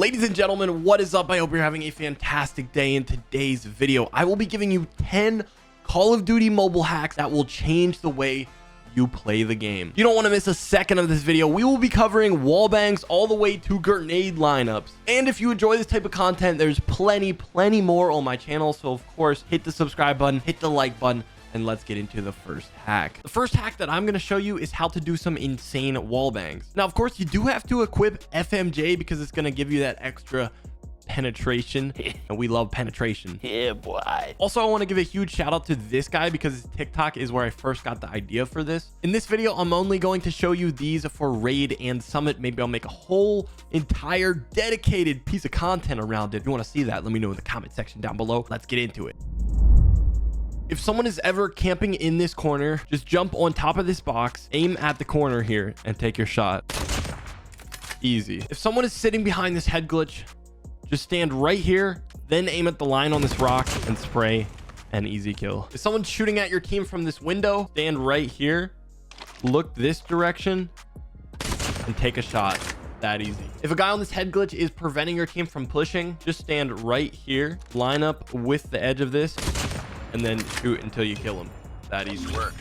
Ladies and gentlemen, what is up? I hope you're having a fantastic day. In today's video, I will be giving you 10 Call of Duty mobile hacks that will change the way you play the game. You don't want to miss a second of this video. We will be covering wall bangs all the way to grenade lineups. And if you enjoy this type of content, there's plenty more on my channel. So of course, hit the subscribe button, hit the like button, and let's get into the first hack. The first hack that I'm going to show you is how to do some insane wall bangs. Now, of course, you do have to equip FMJ because it's going to give you that extra penetration, and we love penetration. Yeah, boy. Also, I want to give a huge shout out to this guy because his TikTok is where I first got the idea for this. In this video, I'm only going to show you these for raid and summit. Maybe I'll make a whole entire dedicated piece of content around it. If you want to see that, let me know in the comment section down below. Let's get into it. If someone is ever camping in this corner, just jump on top of this box, aim at the corner here, and take your shot. Easy. If someone is sitting behind this head glitch, just stand right here, then aim at the line on this rock and spray, an easy kill. If someone's shooting at your team from this window, stand right here, look this direction, and take a shot. That easy. If a guy on this head glitch is preventing your team from pushing, just stand right here, line up with the edge of this, and then shoot until you kill him. That easy work.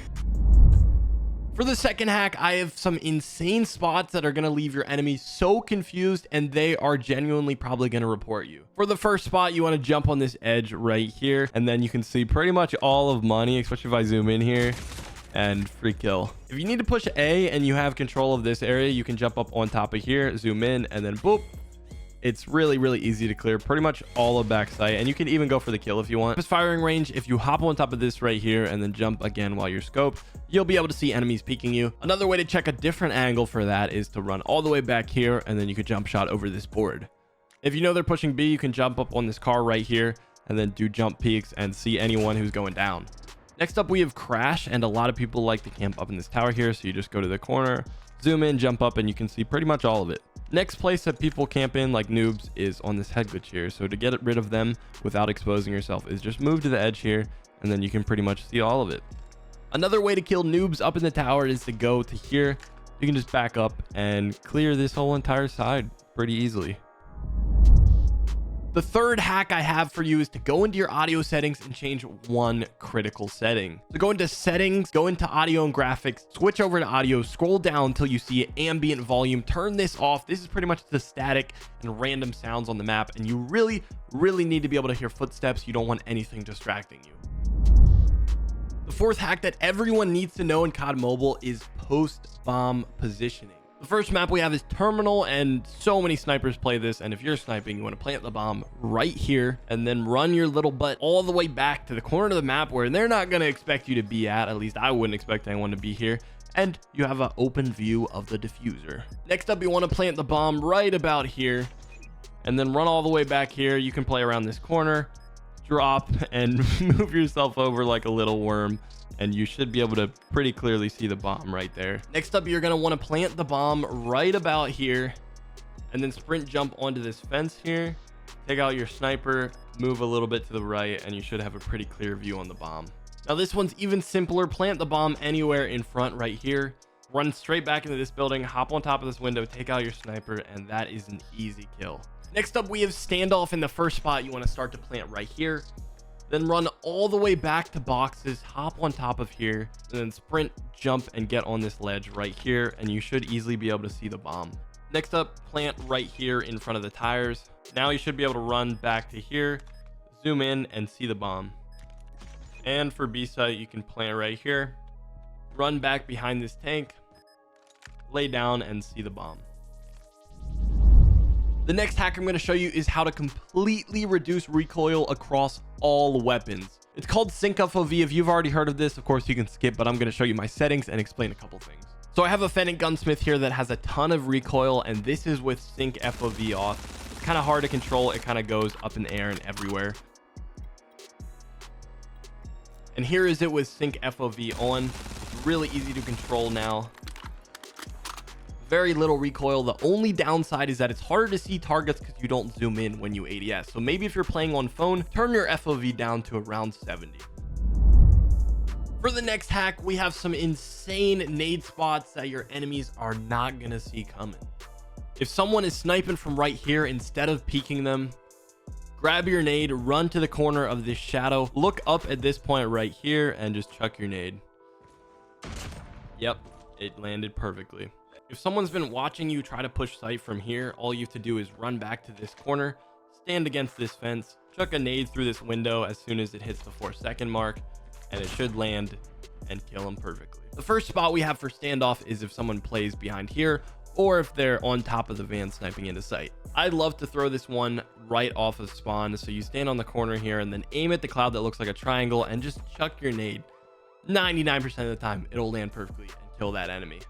For the second hack, I have some insane spots that are going to leave your enemies so confused, and they are genuinely probably going to report you. For the first spot, you want to jump on this edge right here, and then you can see pretty much all of money, especially if I zoom in here, and free kill. If you need to push A and you have control of this area, you can jump up on top of here, zoom in, and then boop. It's really easy to clear pretty much all of backside, and you can even go for the kill if you want. This firing range, if you hop on top of this right here and then jump again while you're scoped, you'll be able to see enemies peeking you. Another way to check a different angle for that is to run all the way back here, and then you could jump shot over this board. If you know they're pushing B, you can jump up on this car right here and then do jump peeks and see anyone who's going down. Next up, we have crash, and a lot of people like to camp up in this tower here, so you just go to the corner, zoom in, jump up, and you can see pretty much all of it. Next place that people camp in like noobs is on this head glitch here. So to get rid of them without exposing yourself is just move to the edge here, and then you can pretty much see all of it. Another way to kill noobs up in the tower is to go to here. You can just back up and clear this whole entire side pretty easily. The third hack I have for you is to go into your audio settings and change one critical setting. So go into settings, go into audio and graphics, switch over to audio, scroll down until you see ambient volume, turn this off. This is pretty much the static and random sounds on the map, and you really need to be able to hear footsteps. You don't want anything distracting you. The fourth hack that everyone needs to know in COD Mobile is post-bomb positioning. The first map we have is Terminal, and so many snipers play this, and if you're sniping, you want to plant the bomb right here and then run your little butt all the way back to the corner of the map where they're not going to expect you to be at least I wouldn't expect anyone to be here, and you have an open view of the diffuser. Next up, you want to plant the bomb right about here and then run all the way back here. You can play around this corner, drop, and move yourself over like a little worm, and you should be able to pretty clearly see the bomb right there. Next up, you're going to want to plant the bomb right about here and then sprint jump onto this fence here, take out your sniper, move a little bit to the right, and you should have a pretty clear view on the bomb. Now this one's even simpler. Plant the bomb anywhere in front right here, run straight back into this building, hop on top of this window, take out your sniper, and that is an easy kill. Next up, we have standoff. In the first spot, you want to start to plant right here, then run all the way back to boxes, hop on top of here, and then sprint, jump, and get on this ledge right here, and you should easily be able to see the bomb. Next up, plant right here in front of the tires. Now you should be able to run back to here, zoom in, and see the bomb. And for B site, you can plant right here, run back behind this tank, lay down, and see the bomb. The next hack I'm going to show you is how to completely reduce recoil across all weapons. It's called Sync FOV. If you've already heard of this, of course you can skip, but I'm going to show you my settings and explain a couple things. So I have a Fennec gunsmith here that has a ton of recoil, and this is with Sync FOV off. It's kind of hard to control. It kind of goes up in the air and everywhere. And here is it with Sync FOV on. It's really easy to control now. Very little recoil. The only downside is that it's harder to see targets because you don't zoom in when you ADS. So maybe if you're playing on phone, turn your FOV down to around 70. For the next hack, we have some insane nade spots that your enemies are not going to see coming. If someone is sniping from right here, instead of peeking them, grab your nade, run to the corner of this shadow, look up at this point right here, and just chuck your nade. Yep, it landed perfectly. If someone's been watching you try to push sight from here, all you have to do is run back to this corner, stand against this fence, chuck a nade through this window as soon as it hits the 4-second mark, and it should land and kill them perfectly. The first spot we have for standoff is if someone plays behind here, or if they're on top of the van sniping into sight. I'd love to throw this one right off of spawn. So you stand on the corner here and then aim at the cloud that looks like a triangle and just chuck your nade. 99% of the time, it'll land perfectly and kill that enemy.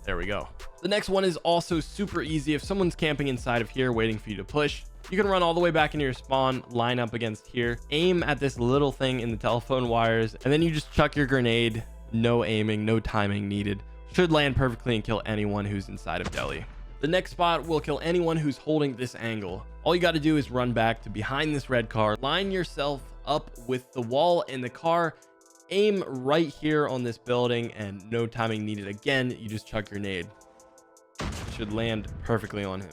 There we go. The next one is also super easy. If someone's camping inside of here waiting for you to push, you can run all the way back into your spawn, line up against here, aim at this little thing in the telephone wires, and then you just chuck your grenade. No aiming, no timing needed. Should land perfectly and kill anyone who's inside of deli. The next spot will kill anyone who's holding this angle. All you got to do is run back to behind this red car, line yourself up with the wall in the car, aim right here on this building, and no timing needed. Again, you just chuck your nade. It should land perfectly on him.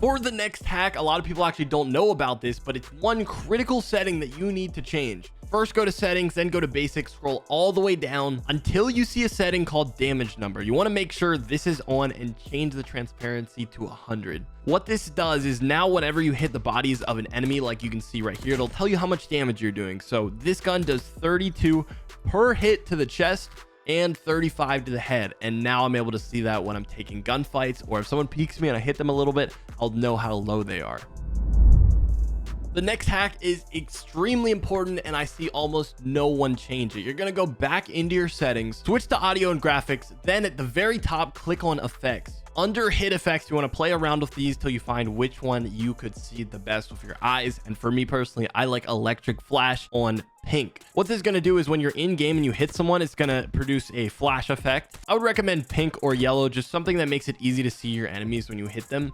For the next hack, a lot of people actually don't know about this, but it's one critical setting that you need to change. First, go to settings, then go to basics, scroll all the way down until you see a setting called damage number. You want to make sure this is on and change the transparency to 100. What this does is now whenever you hit the bodies of an enemy, like you can see right here, it'll tell you how much damage you're doing. So this gun does 32 per hit to the chest and 35 to the head. And now I'm able to see that when I'm taking gunfights, or if someone peeks me and I hit them a little bit, I'll know how low they are. The next hack is extremely important, and I see almost no one change it. You're going to go back into your settings, switch to audio and graphics, then at the very top, click on effects. Under hit effects, you want to play around with these till you find which one you could see the best with your eyes. And for me personally, I like electric flash on pink. What this is going to do is when you're in game and you hit someone, it's going to produce a flash effect. I would recommend pink or yellow, just something that makes it easy to see your enemies when you hit them.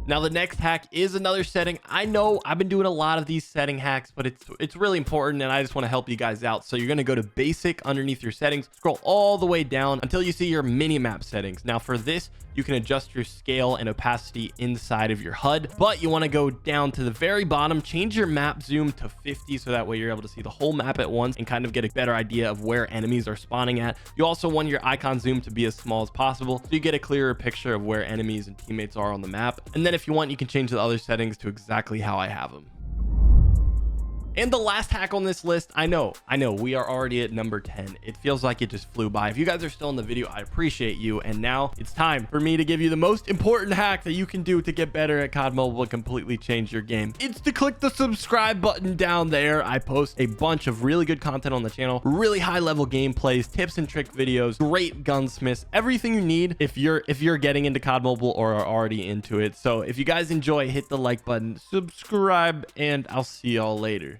Now, the next hack is another setting. I know I've been doing a lot of these setting hacks, but it's really important, and I just want to help you guys out. So you're going to go to basic underneath your settings, scroll all the way down until you see your mini map settings. Now, for this, you can adjust your scale and opacity inside of your HUD, but you want to go down to the very bottom, change your map zoom to 50, so that way you're able to see the whole map at once and kind of get a better idea of where enemies are spawning at. You also want your icon zoom to be as small as possible, so you get a clearer picture of where enemies and teammates are on the map. And then if you want, you can change the other settings to exactly how I have them. And the last hack on this list, I know we are already at number 10. It feels like it just flew by. If you guys are still in the video, I appreciate you. And now it's time for me to give you the most important hack that you can do to get better at COD Mobile and completely change your game. It's to click the subscribe button down there. I post a bunch of really good content on the channel, really high level gameplays, tips and trick videos, great gunsmiths, everything you need if you're getting into COD Mobile or are already into it. So if you guys enjoy, hit the like button, subscribe, and I'll see y'all later.